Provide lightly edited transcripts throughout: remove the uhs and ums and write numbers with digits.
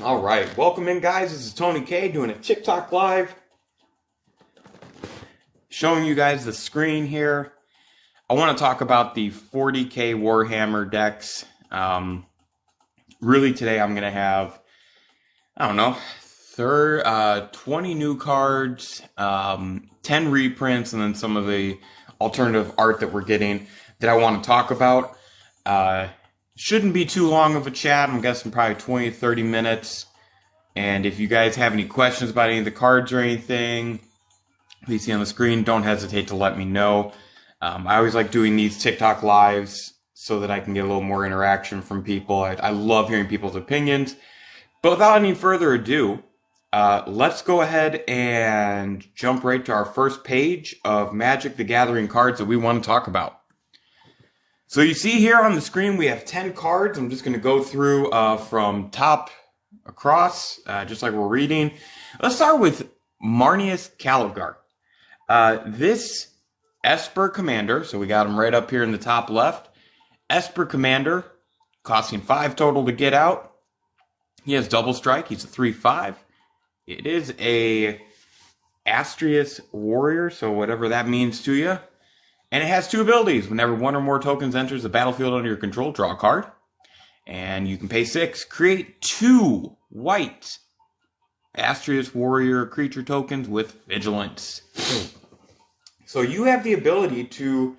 All right, welcome in, guys. This is Tony K doing a TikTok live, showing you guys the screen here. I want to talk about the 40K Warhammer decks. Really, today I'm going to have, 20 new cards, 10 reprints, and then some of the alternative art that we're getting that I want to talk about. Shouldn't be too long of a chat. I'm guessing probably 20 to 30 minutes. And if you guys have any questions about any of the cards or anything you see on the screen, don't hesitate to let me know. I always like doing these TikTok lives so that I can get a little more interaction from people. I love hearing people's opinions. But without any further ado, let's go ahead and jump right to our first page of Magic the Gathering cards that we want to talk about. So you see here on the screen we have 10 cards. I'm just going to go through from top across, just like we're reading. Let's start with Marneus Calgar. This Esper Commander, so we got him right up here in the top left. Esper Commander, costing 5 total to get out. He has double strike. He's a 3/5. It is a Astrius Warrior, so whatever that means to you. And it has 2 abilities. Whenever 1 or more tokens enters the battlefield under your control, draw a card. And you can pay 6. Create 2 white Astrius Warrior creature tokens with Vigilance. So you have the ability to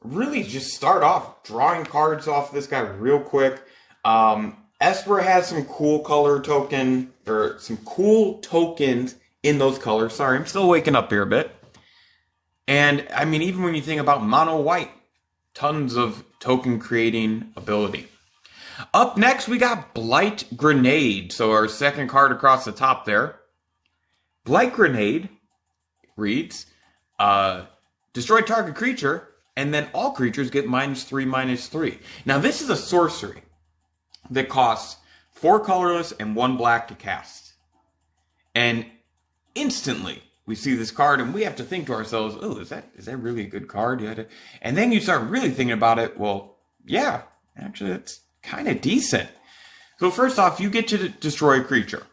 really just start off drawing cards off this guy real quick. Esper has some cool color token, or some cool tokens in those colors. Sorry, I'm still waking up here a bit. And, I mean, even when you think about mono white, tons of token creating ability. Up next, we got Blight Grenade. So our second card across the top there. Blight Grenade reads, destroy target creature, and then all creatures get -3/-3. Now, this is a sorcery that costs 4 colorless and 1 black to cast. And instantly, we see this card and we have to think to ourselves, oh, is that really a good card? And then you start really thinking about it. Well, yeah, actually, it's kind of decent. So first off, you get to destroy a creature.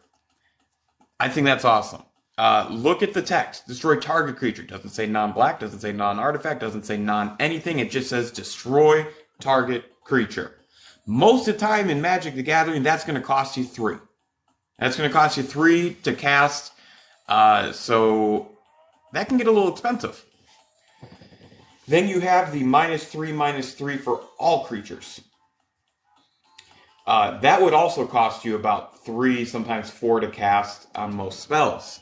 I think that's awesome. Look at the text. Destroy target creature. Doesn't say non-black, doesn't say non-artifact, doesn't say non-anything. It just says destroy target creature. Most of the time in Magic the Gathering, that's going to cost you 3. That's going to cost you 3 to cast. So that can get a little expensive. Then you have the -3/-3 for all creatures. That would also cost you about 3, sometimes 4 to cast on most spells.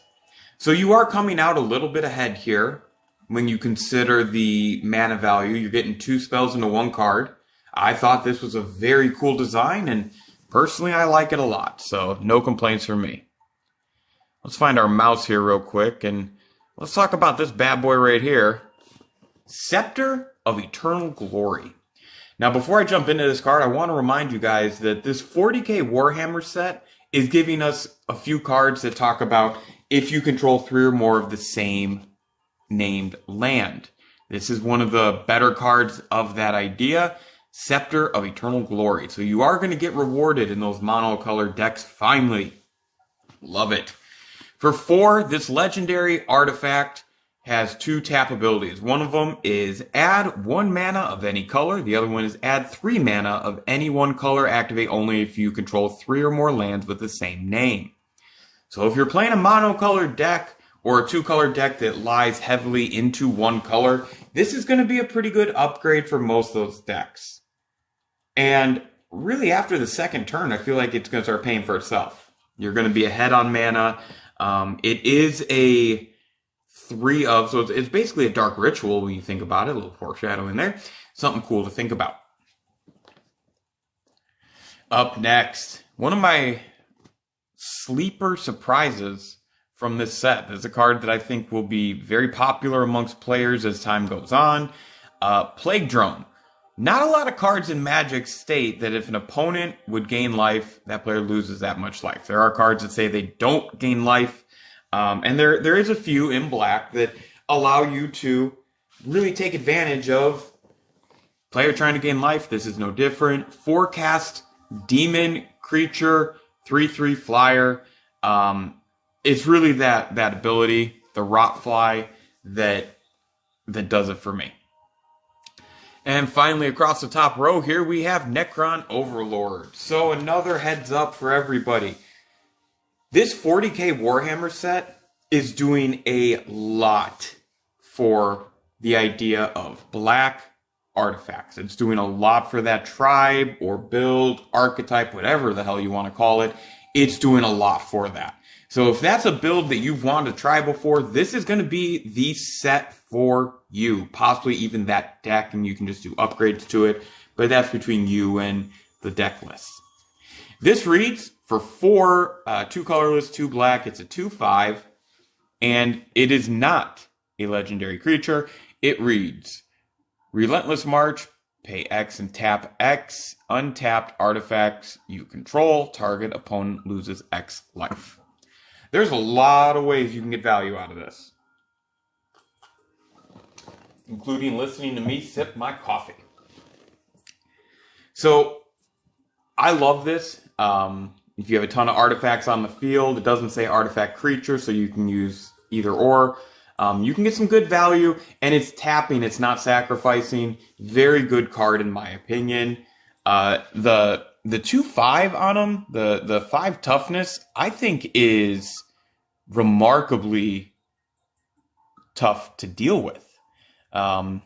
So you are coming out a little bit ahead here when you consider the mana value. You're getting 2 spells into 1 card. I thought this was a very cool design, and personally I like it a lot. So no complaints from me. Let's find our mouse here real quick, and let's talk about this bad boy right here. Scepter of Eternal Glory. Now, before I jump into this card, I want to remind you guys that this 40K Warhammer set is giving us a few cards that talk about if you control 3 or more of the same named land. This is one of the better cards of that idea. Scepter of Eternal Glory. So you are going to get rewarded in those monocolored decks finally. Love it. For 4, this legendary artifact has 2 tap abilities. One of them is add 1 mana of any color. The other one is add 3 mana of any 1 color. Activate only if you control 3 or more lands with the same name. So if you're playing a monocolored deck or a 2-color deck that lies heavily into 1 color, this is going to be a pretty good upgrade for most of those decks. And really after the second turn, I feel like it's going to start paying for itself. You're going to be ahead on mana. It is a 3 of, so it's basically a dark ritual when you think about it. A little foreshadowing there. Something cool to think about. Up next, one of my sleeper surprises from this set. There's a card that I think will be very popular amongst players as time goes on. Plague Drone. Not a lot of cards in Magic state that if an opponent would gain life, that player loses that much life. There are cards that say they don't gain life. And there is a few in black that allow you to really take advantage of player trying to gain life. This is no different. Forecast demon creature 3/3 flyer. It's really that ability, the Rot Fly, that does it for me. And finally, across the top row here, we have Necron Overlord. So another heads up for everybody. This 40k Warhammer set is doing a lot for the idea of black artifacts. It's doing a lot for that tribe or build, archetype, whatever the hell you want to call it. It's doing a lot for that. So if that's a build that you've wanted to try before, this is going to be the set for you. Possibly even that deck, and you can just do upgrades to it. But that's between you and the deck list. This reads for 4, 2 colorless, 2 black. It's a 2/5, and it is not a legendary creature. It reads, Relentless March, pay X and tap X, untapped artifacts you control, target opponent loses X life. There's a lot of ways you can get value out of this, including listening to me sip my coffee. So, I love this. If you have a ton of artifacts on the field, it doesn't say artifact creature, so you can use either or. You can get some good value, and it's tapping, it's not sacrificing. Very good card in my opinion. The 2/5 on him, the 5 toughness, I think is remarkably tough to deal with. So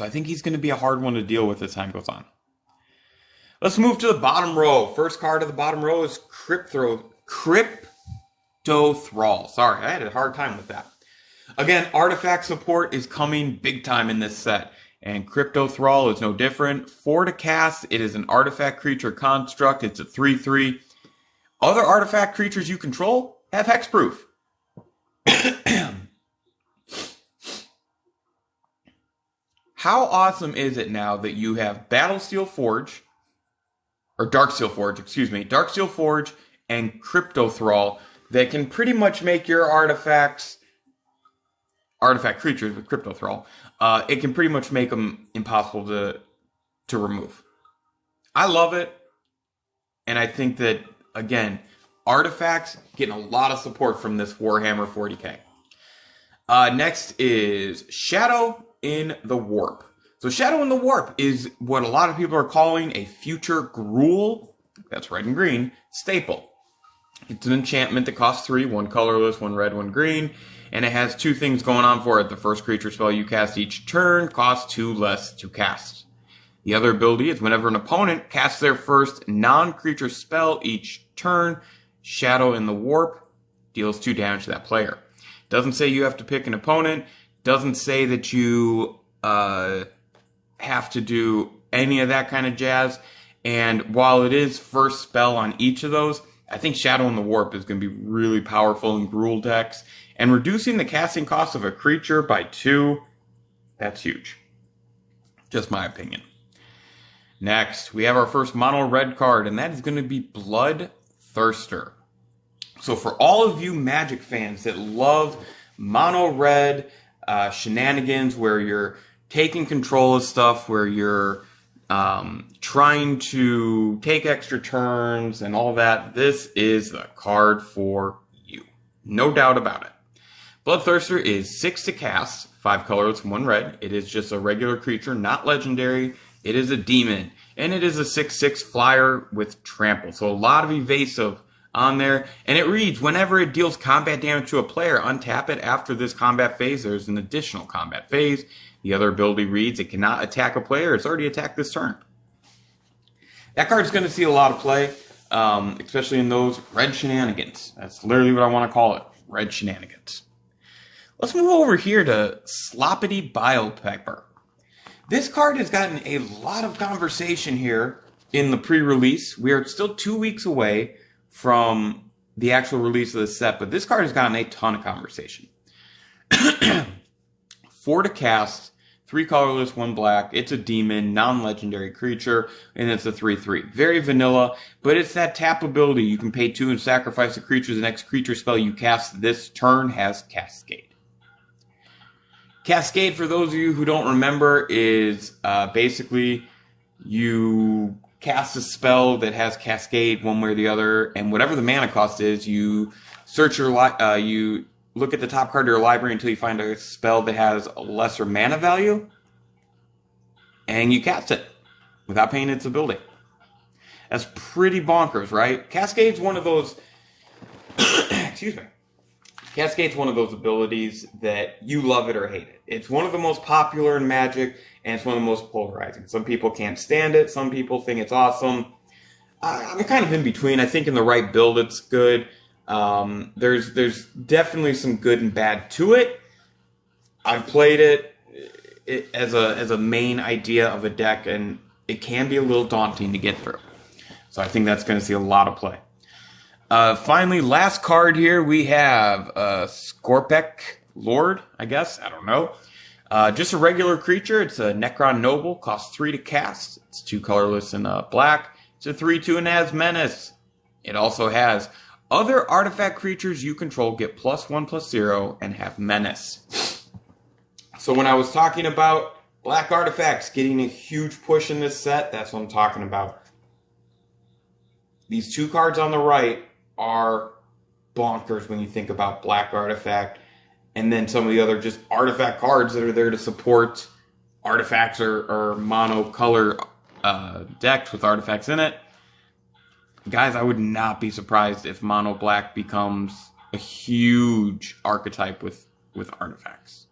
I think he's going to be a hard one to deal with as time goes on. Let's move to the bottom row. First card of the bottom row is Crypto Thrall. Sorry, I had a hard time with that. Again, artifact support is coming big time in this set, and Crypto Thrall is no different. 4 to cast, it is an artifact creature construct, it's a 3/3. Other artifact creatures you control have hexproof. How awesome is it now that you have Battlesteel Forge, or Darksteel Forge and Crypto Thrall that can pretty much make your artifact creatures with Crypto Thrall, it can pretty much make them impossible to remove. I love it, and I think that, again, artifacts getting a lot of support from this Warhammer 40k. Next is Shadow in the Warp. So Shadow in the Warp is what a lot of people are calling a future Gruul, that's red and green, staple. It's an enchantment that costs 3, 1 colorless, 1 red, 1 green, and it has 2 things going on for it. The first creature spell you cast each turn costs 2 less to cast. The other ability is whenever an opponent casts their first non-creature spell each turn, Shadow in the Warp deals 2 damage to that player. Doesn't say you have to pick an opponent, doesn't say that you have to do any of that kind of jazz, and while it is first spell on each of those, I think Shadow in the Warp is going to be really powerful in Gruul decks, and reducing the casting cost of a creature by 2, that's huge. Just my opinion. Next, we have our first mono red card, and that is going to be Bloodthirster. So for all of you Magic fans that love mono red shenanigans where you're taking control of stuff, where you're trying to take extra turns and all that, this is the card for you. No doubt about it. Bloodthirster is 6 to cast, 5 colorless, 1 red. It is just a regular creature, not legendary. It is a demon, and it is a 6/6 flyer with trample. So a lot of evasive on there, and it reads, whenever it deals combat damage to a player, untap it. After this combat phase, there's an additional combat phase. The other ability reads, it cannot attack a player. It's already attacked this turn. That card's going to see a lot of play, especially in those red shenanigans. That's literally what I want to call it, red shenanigans. Let's move over here to Sloppity Bilepepper. This card has gotten a lot of conversation here in the pre-release. We are still 2 weeks away from the actual release of the set, but this card has gotten a ton of conversation. 4 to cast, 3 colorless, 1 black. It's a demon, non-legendary creature, and it's a 3/3. Very vanilla, but it's that tap ability. You can pay 2 and sacrifice a creature. The next creature spell you cast this turn has Cascade. Cascade, for those of you who don't remember, is basically you cast a spell that has Cascade one way or the other, and whatever the mana cost is, you search your you look at the top card of your library until you find a spell that has a lesser mana value, and you cast it without paying its ability. That's pretty bonkers, right? Cascade's one of those excuse me. Cascade's one of those abilities that you love it or hate it. It's one of the most popular in Magic, and it's one of the most polarizing. Some people can't stand it. Some people think it's awesome. I'm kind of in between. I think in the right build, it's good. There's definitely some good and bad to it. I've played it as a main idea of a deck, and it can be a little daunting to get through. So I think that's going to see a lot of play. Finally, last card here, we have Skorpek Lord, I guess. I don't know. Just a regular creature. It's a Necron Noble. Costs 3 to cast. It's 2 colorless and black. It's a 3/2 and has Menace. It also has other artifact creatures you control get +1/+0 and have Menace. So when I was talking about black artifacts getting a huge push in this set, that's what I'm talking about. These 2 cards on the right are bonkers when you think about black artifact, and then some of the other just artifact cards that are there to support artifacts or mono color decks with artifacts in it. Guys, I would not be surprised if mono black becomes a huge archetype with artifacts.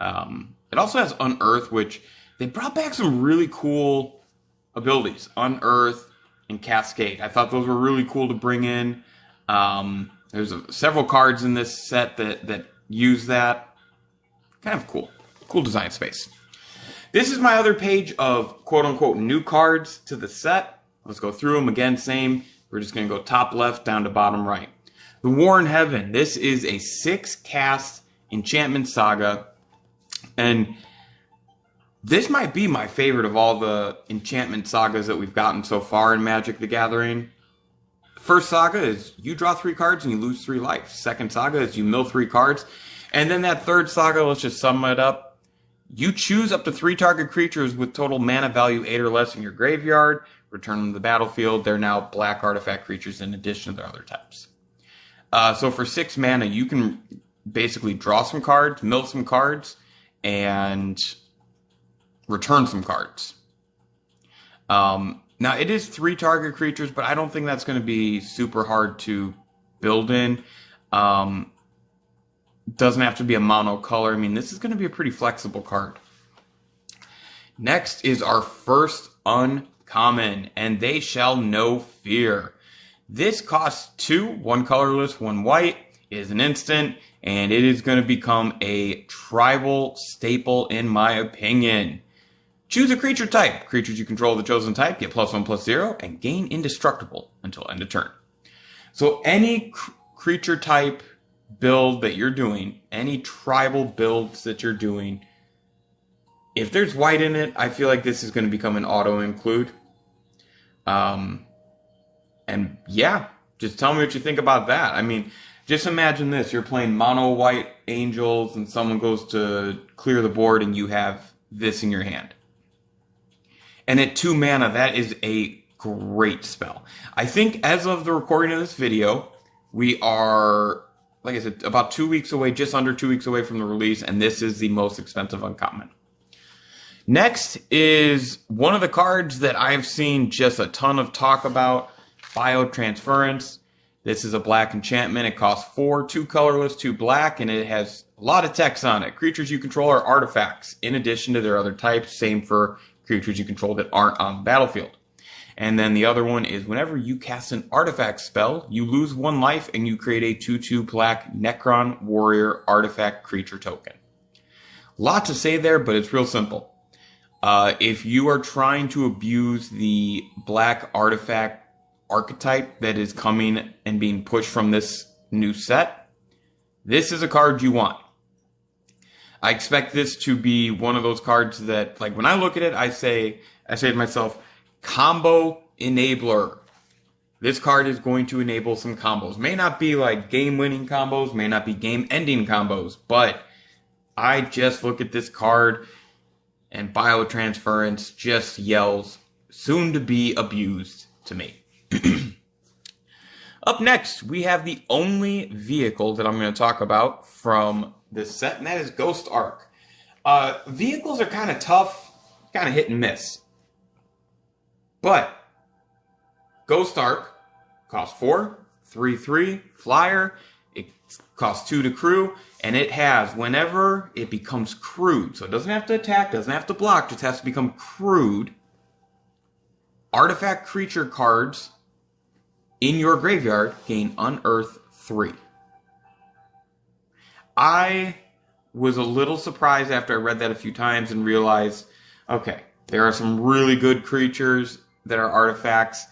It also has Unearth, which they brought back some really cool abilities. Unearth and Cascade. I thought those were really cool to bring in. There's several cards in this set that use that. Kind of cool. Cool design space. This is my other page of quote-unquote new cards to the set. Let's go through them again. Same. We're just going to go top left down to bottom right. The War in Heaven. This is a 6-cast enchantment saga. And this might be my favorite of all the enchantment sagas that we've gotten so far in Magic the Gathering. First saga is you draw 3 cards and you lose 3 life. Second saga is you mill 3 cards. And then that third saga, let's just sum it up. You choose up to 3 target creatures with total mana value 8 or less in your graveyard. Return them to the battlefield. They're now black artifact creatures in addition to their other types. So for 6 mana, you can basically draw some cards, mill some cards, and return some cards. Now, it is 3 target creatures, but I don't think that's going to be super hard to build in. Doesn't have to be a mono color. I mean, this is going to be a pretty flexible card. Next is our first uncommon, and They Shall Know Fear. This costs 2, 1 colorless, 1 white. It is an instant, and it is going to become a tribal staple in my opinion. Choose a creature type. Creatures you control the chosen type get +1/+0 and gain indestructible until end of turn. So any creature type build that you're doing, any tribal builds that you're doing, if there's white in it, I feel like this is going to become an auto include. And yeah, just tell me what you think about that. I mean, just imagine this. You're playing mono white angels and someone goes to clear the board and you have this in your hand. And at 2 mana, that is a great spell. I think as of the recording of this video, we are, like I said, about 2 weeks away, just under 2 weeks away from the release, and this is the most expensive uncommon. Next is one of the cards that I've seen just a ton of talk about, Biotransference. This is a black enchantment. It costs 4, 2 colorless, 2 black, and it has a lot of text on it. Creatures you control are artifacts, in addition to their other types. Same for creatures you control that aren't on the battlefield. And then the other one is whenever you cast an artifact spell, you lose 1 life and you create a 2/2 black Necron Warrior artifact creature token. Lot to say there, but it's real simple. If you are trying to abuse the black artifact archetype that is coming and being pushed from this new set, this is a card you want. I expect this to be one of those cards that, like, when I look at it, I say to myself, combo enabler. This card is going to enable some combos. May not be like game-winning combos, may not be game-ending combos, but I just look at this card and Biotransference just yells soon to be abused to me. Up next, we have the only vehicle that I'm going to talk about from this set, and that is Ghost Ark. Vehicles are kind of tough, kind of hit and miss. But Ghost Ark costs 4, 3, flyer. It costs 2 to crew, and it has, whenever it becomes crewed, so it doesn't have to attack, doesn't have to block, just has to become crewed, artifact creature cards in your graveyard gain Unearth 3. I was a little surprised after I read that a few times and realized, okay, there are some really good creatures that are artifacts.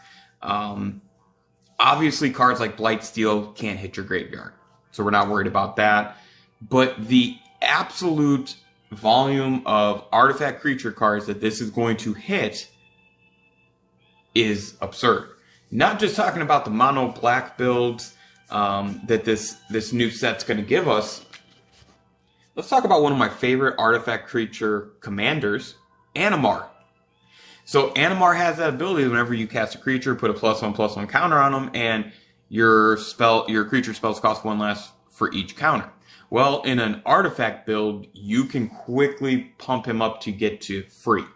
Obviously, cards like Blightsteel can't hit your graveyard, so we're not worried about that. But the absolute volume of artifact creature cards that this is going to hit is absurd. Not just talking about the mono black builds that this new set's going to give us. Let's talk about one of my favorite artifact creature commanders, Animar. So Animar has that ability whenever you cast a creature, put a +1/+1 counter on them, and your creature spells cost 1 less for each counter. Well, in an artifact build, you can quickly pump him up to get to free.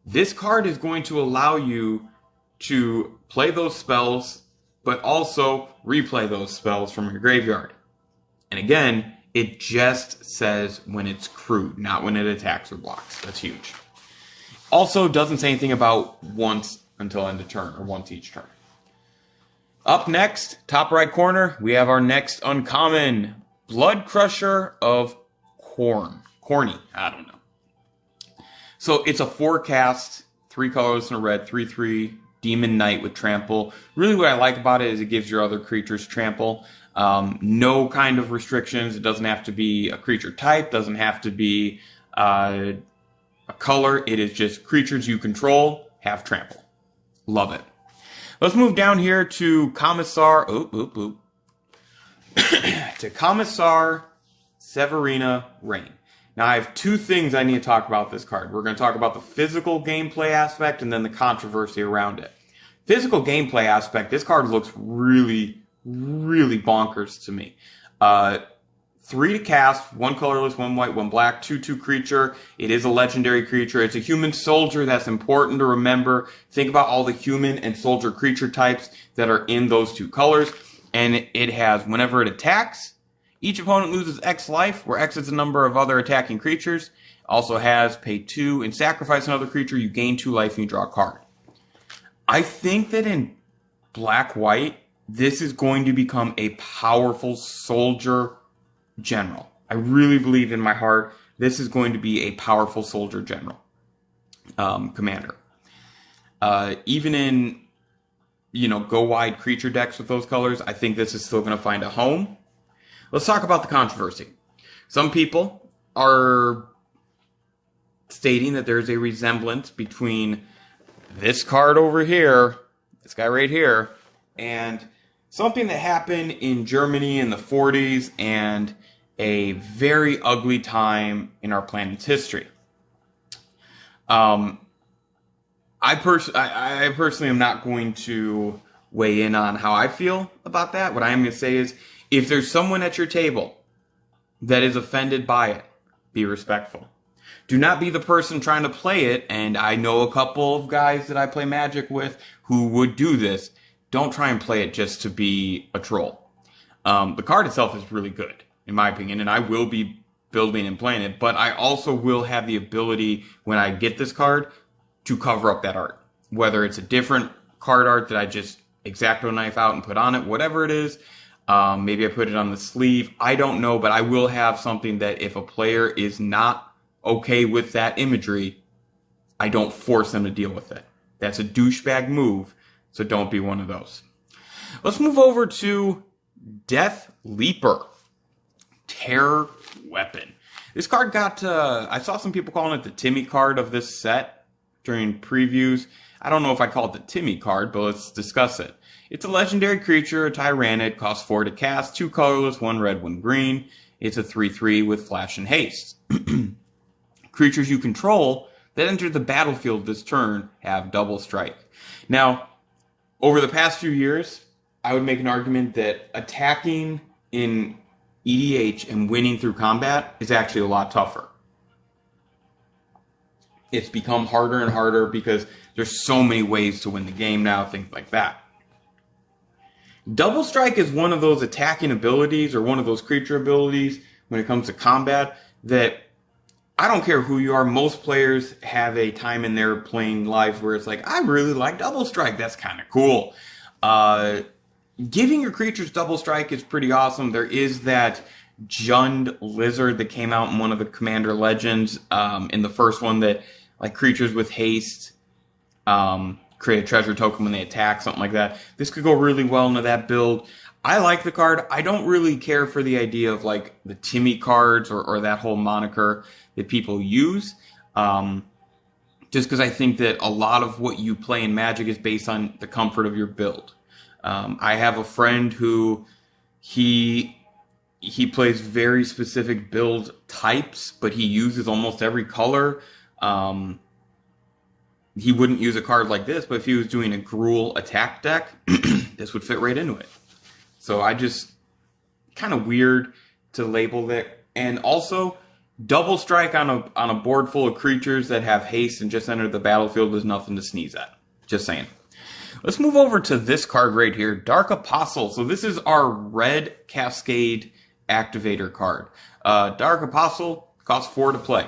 This card is going to allow you to play those spells, but also replay those spells from your graveyard. And again, it just says when it's crewed, not when it attacks or blocks. That's huge. Also, doesn't say anything about once until end of turn, or once each turn. Up next, top right corner, we have our next uncommon, Blood Crusher of Corny, I don't know. So it's a 4-cast, 3 colors and a red, 3/3 Demon Knight with trample. Really what I like about it is it gives your other creatures trample. No kind of restrictions. It doesn't have to be a creature type, doesn't have to be a color. It is just creatures you control have trample. Love it. Let's move down here to Commissar. To Commissar Severina Rain. Now, I have 2 things I need to talk about this card. We're going to talk about the physical gameplay aspect and then the controversy around it. Physical gameplay aspect, this card looks really, really bonkers to me. 3 to cast, 1 colorless, 1 white, 1 black, 2/2 creature. It is a legendary creature. It's a human soldier. That's important to remember. Think about all the human and soldier creature types that are in those 2 colors. And it has, whenever it attacks, each opponent loses X life, where X is the number of other attacking creatures. Also has pay 2 and sacrifice another creature. You gain 2 life and you draw a card. I think that in black-white, this is going to become a powerful soldier general. I really believe in my heart this is going to be a powerful soldier general commander. Even in, go wide creature decks with those colors, I think this is still going to find a home. Let's talk about the controversy. Some people are stating that there's a resemblance between this card over here, this guy right here, and something that happened in Germany in the 40s and a very ugly time in our planet's history. I personally am not going to weigh in on how I feel about that. What I am going to say is, if there's someone at your table that is offended by it, be respectful. Do not be the person trying to play it, and I know a couple of guys that I play Magic with who would do this. Don't try and play it just to be a troll. The card itself is really good, in my opinion, and I will be building and playing it, but I also will have the ability, when I get this card, to cover up that art. Whether it's a different card art that I just X-Acto knife out and put on it, whatever it is. Maybe I put it on the sleeve. I don't know, but I will have something that if a player is not okay with that imagery, I don't force them to deal with it. That's a douchebag move, so don't be one of those. Let's move over to Death Leaper, Terror Weapon. This card got, I saw some people calling it the Timmy card of this set during previews. I don't know if I call it the Timmy card, but let's discuss it. It's a legendary creature, a Tyrannid, costs 4 to cast, 2 colorless, 1 red, 1 green. It's a 3/3 with flash and haste. Creatures you control that enter the battlefield this turn have double strike. Now, over the past few years, I would make an argument that attacking in EDH and winning through combat is actually a lot tougher. It's become harder and harder because there's so many ways to win the game now, things like that. Double strike is one of those attacking abilities or one of those creature abilities when it comes to combat that I don't care who you are, most players have a time in their playing life where it's like, I really like double strike, that's kind of cool. Giving your creatures double strike is pretty awesome. There is that Jund lizard that came out in one of the Commander Legends, in the first one, that like creatures with haste create a treasure token when they attack, something like that. This could go really well into that build. I like the card. I don't really care for the idea of like the Timmy cards or that whole moniker that people use. Just because I think that a lot of what you play in Magic is based on the comfort of your build. I have a friend who he plays very specific build types, but he uses almost every color. He wouldn't use a card like this, but if he was doing a Gruul attack deck, this would fit right into it. So I just, kind of weird to label that. And also, double strike on a board full of creatures that have haste and just enter the battlefield is nothing to sneeze at. Just saying. Let's move over to this card right here, Dark Apostle. So this is our red Cascade activator card. Dark Apostle costs 4 to play.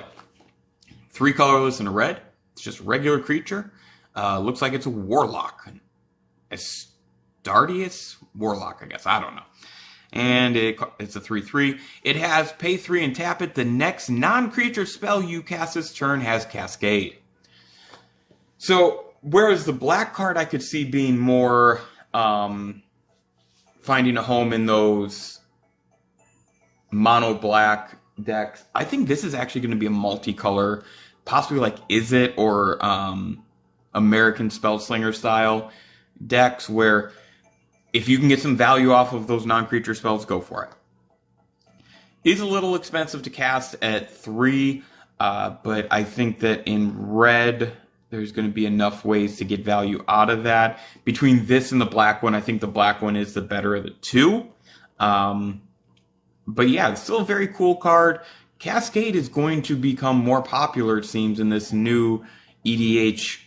3 colorless and a red. It's just a regular creature. Looks like it's a warlock. Astardius warlock, I guess. I don't know. And it's a 3/3. It has pay 3 and tap it. The next non-creature spell you cast this turn has Cascade. So, whereas the black card I could see being more finding a home in those mono-black decks, I think this is actually going to be a multicolor, possibly like Is It or American Spellslinger style decks where if you can get some value off of those non-creature spells, go for it. Is a little expensive to cast at 3, but I think that in red, there's going to be enough ways to get value out of that. Between this and the black one, I think the black one is the better of the two. But yeah, it's still a very cool card. Cascade is going to become more popular, it seems, in this new EDH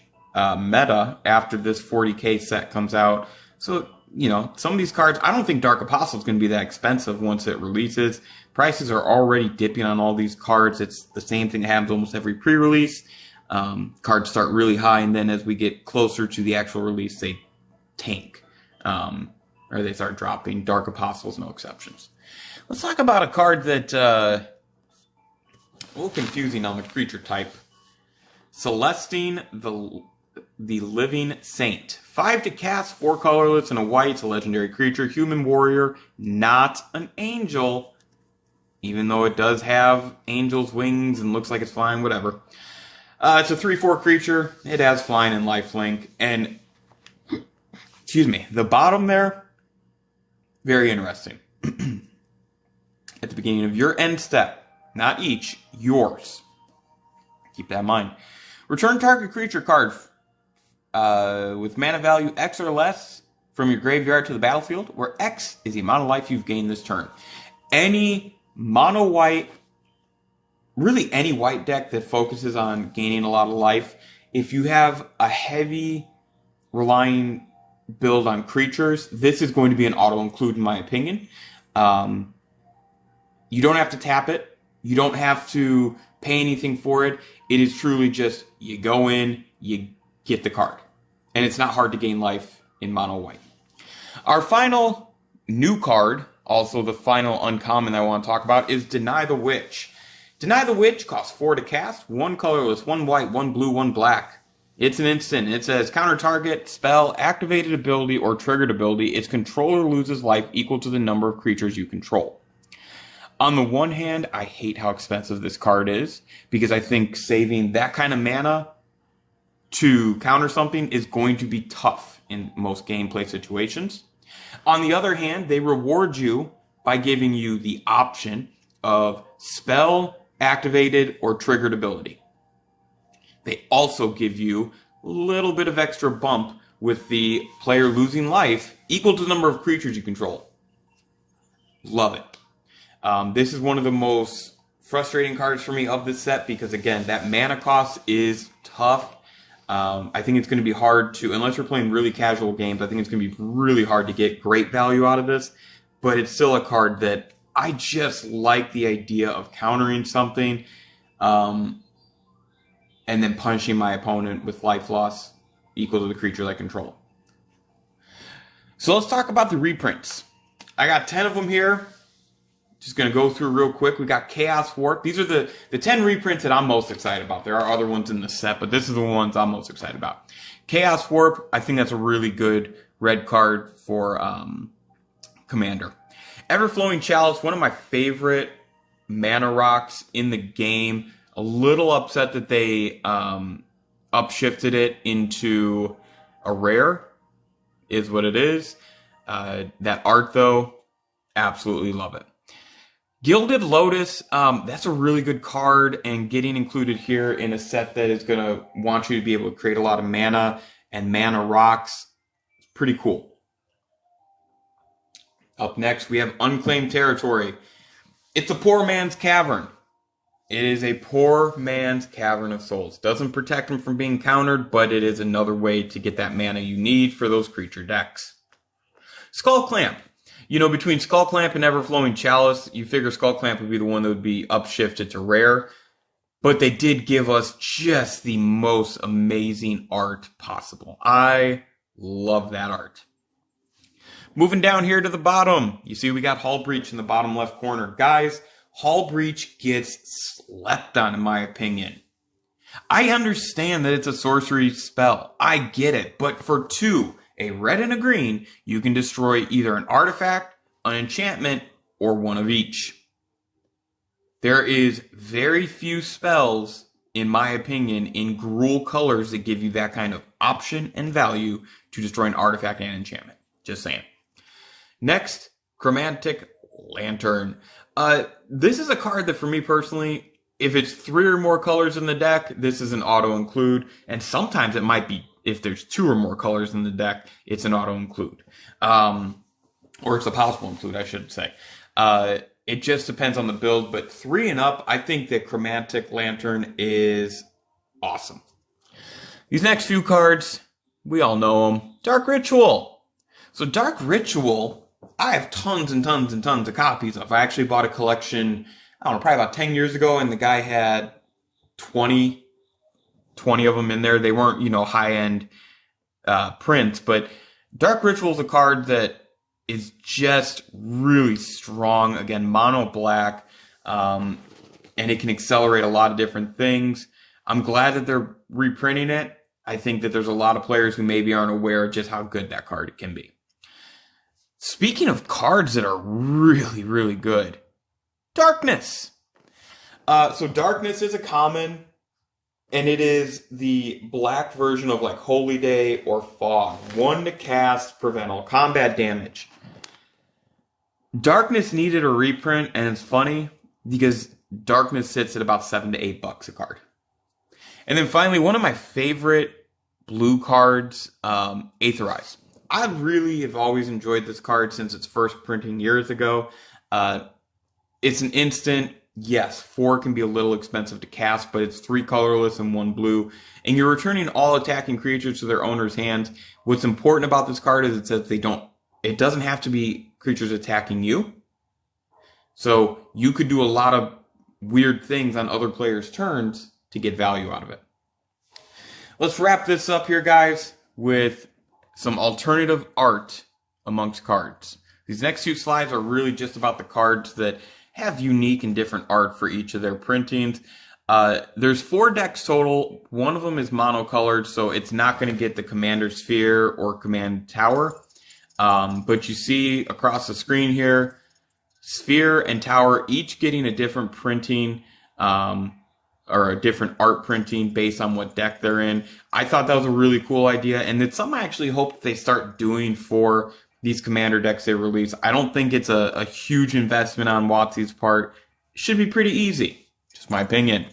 meta after this 40k set comes out. So, you know, some of these cards, I don't think Dark Apostle is going to be that expensive once it releases. Prices are already dipping on all these cards. It's the same thing that happens almost every pre-release. Cards start really high, and then as we get closer to the actual release, they tank. Or they start dropping. Dark Apostle's no exceptions. Let's talk about a card that a little confusing on the creature type. Celestine the Living Saint. 5 to cast, 4 colorless and a white. It's a legendary creature. Human warrior, not an angel. Even though it does have angel's wings and looks like it's flying, whatever. It's a 3/4 creature. It has flying and lifelink. And, excuse me, the bottom there, very interesting. At the beginning of your end step, not each, yours. Keep that in mind. Return target creature card with mana value X or less from your graveyard to the battlefield, where X is the amount of life you've gained this turn. Any mono white, really any white deck that focuses on gaining a lot of life, if you have a heavy relying build on creatures, this is going to be an auto-include in my opinion. You don't have to tap it. You don't have to pay anything for it. It is truly just, you go in, you get the card. And it's not hard to gain life in mono white. Our final new card, also the final uncommon I want to talk about, is Deny the Witch. Deny the Witch costs 4 to cast, 1 colorless, 1 white, 1 blue, 1 black. It's an instant. It says counter target, spell, activated ability, or triggered ability. Its controller loses life equal to the number of creatures you control. On the one hand, I hate how expensive this card is, because I think saving that kind of mana to counter something is going to be tough in most gameplay situations. On the other hand, they reward you by giving you the option of spell, activated, or triggered ability. They also give you a little bit of extra bump with the player losing life equal to the number of creatures you control. Love it. This is one of the most frustrating cards for me of this set because, again, that mana cost is tough. I think it's going to be hard to, unless you're playing really casual games, I think it's going to be really hard to get great value out of this. But it's still a card that I just like the idea of countering something and then punishing my opponent with life loss equal to the creature I control. So let's talk about the reprints. I got 10 of them here. Just going to go through real quick. We got Chaos Warp. These are the 10 reprints that I'm most excited about. There are other ones in the set, but this is the ones I'm most excited about. Chaos Warp, I think that's a really good red card for Commander. Everflowing Chalice, one of my favorite mana rocks in the game. A little upset that they upshifted it into a rare, is what it is. That art, though, absolutely love it. Gilded Lotus, that's a really good card, and getting included here in a set that is going to want you to be able to create a lot of mana and mana rocks, it's pretty cool. Up next, we have Unclaimed Territory. It's a poor man's cavern. It is a poor man's Cavern of Souls. Doesn't protect him from being countered, but it is another way to get that mana you need for those creature decks. Skull Clamp. You know, between Skull Clamp and Everflowing Chalice, you figure Skull Clamp would be the one that would be upshifted to rare. But they did give us just the most amazing art possible. I love that art. Moving down here to the bottom, you see we got Hull Breach in the bottom left corner. Guys, Hull Breach gets slept on, in my opinion. I understand that it's a sorcery spell. I get it. But for 2, a red and a green, you can destroy either an artifact, an enchantment, or one of each. There is very few spells, in my opinion, in Gruul colors that give you that kind of option and value to destroy an artifact and enchantment. Just saying. Next, Chromatic Lantern. This is a card that, for me personally, if it's 3 or more colors in the deck, this is an auto-include. And sometimes it might be, if there's 2 or more colors in the deck, it's an auto-include. Or it's a possible include, I should say. It just depends on the build. But 3 and up, I think that Chromatic Lantern is awesome. These next few cards, we all know them. Dark Ritual. So Dark Ritual, I have tons and tons and tons of copies of. I actually bought a collection, I don't know, probably about 10 years ago, and the guy had 20 of them in there. They weren't, high-end prints, but Dark Ritual is a card that is just really strong. Again, mono black, and it can accelerate a lot of different things. I'm glad that they're reprinting it. I think that there's a lot of players who maybe aren't aware of just how good that card can be. Speaking of cards that are really, really good, Darkness. So Darkness is a common, and it is the black version of like Holy Day or Fog. 1 to cast, prevent all combat damage. Darkness needed a reprint, and it's funny because Darkness sits at about $7 to $8 a card. And then finally, one of my favorite blue cards, Aetherize. I really have always enjoyed this card since its first printing years ago. It's an instant. Yes, 4 can be a little expensive to cast, but it's 3 colorless and 1 blue. And you're returning all attacking creatures to their owner's hands. What's important about this card is it says it doesn't have to be creatures attacking you. So you could do a lot of weird things on other players' turns to get value out of it. Let's wrap this up here, guys, with some alternative art amongst cards. These next few slides are really just about the cards that have unique and different art for each of their printings. There's 4 decks total. One of them is monocolored, so it's not going to get the Commander Sphere or Command Tower. But you see across the screen here, Sphere and Tower each getting a different printing, or a different art printing based on what deck they're in. I thought that was a really cool idea, and it's something I actually hope they start doing for these Commander decks they release. I don't think it's a huge investment on WotC's part. It should be pretty easy, just my opinion.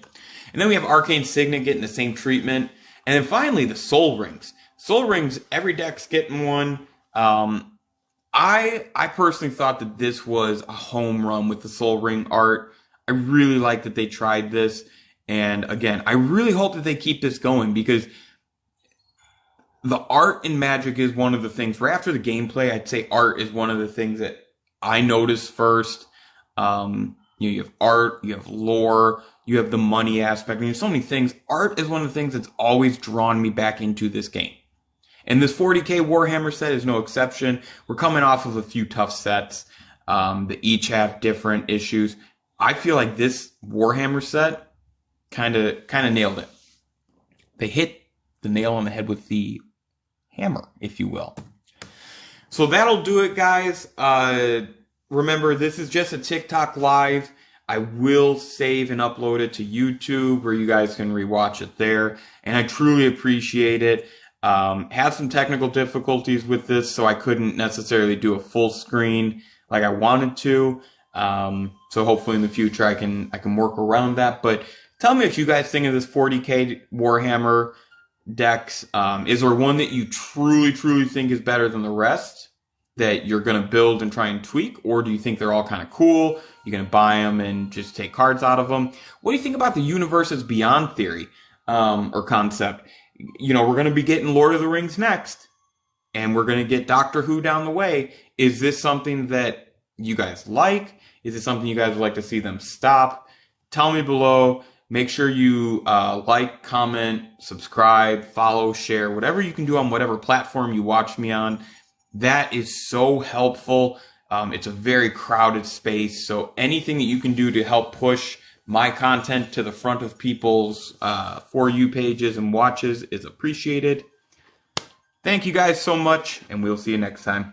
And then we have Arcane Signet getting the same treatment. And then finally, the Soul Rings. Soul Rings, every deck's getting one. I personally thought that this was a home run with the Soul Ring art. I really like that they tried this. And again, I really hope that they keep this going, because the art in Magic is one of the things, right after the gameplay, I'd say art is one of the things that I notice first. You have art, you have lore, you have the money aspect. I mean, there's so many things. Art is one of the things that's always drawn me back into this game. And this 40k Warhammer set is no exception. We're coming off of a few tough sets that each have different issues. I feel like this Warhammer set kind of nailed it. They hit the nail on the head with the hammer, if you will. So that'll do it, guys. Remember, this is just a TikTok live. I will save and upload it to YouTube where you guys can rewatch it there. And I truly appreciate it. Had some technical difficulties with this, so I couldn't necessarily do a full screen like I wanted to. So hopefully in the future I can work around that. But tell me what you guys think of this 40k Warhammer decks. Is there one that you truly think is better than the rest that you're going to build and try and tweak? Or do you think they're all kind of cool? You're going to buy them and just take cards out of them? What do you think about the Universes Beyond theory or concept? You know, we're going to be getting Lord of the Rings next, and we're going to get Doctor Who down the way. Is this something that you guys like? Is it something you guys would like to see them stop? Tell me below. Make sure you like, comment, subscribe, follow, share, whatever you can do on whatever platform you watch me on. That is so helpful. It's a very crowded space, so anything that you can do to help push my content to the front of people's For You pages and watches is appreciated. Thank you guys so much, and we'll see you next time.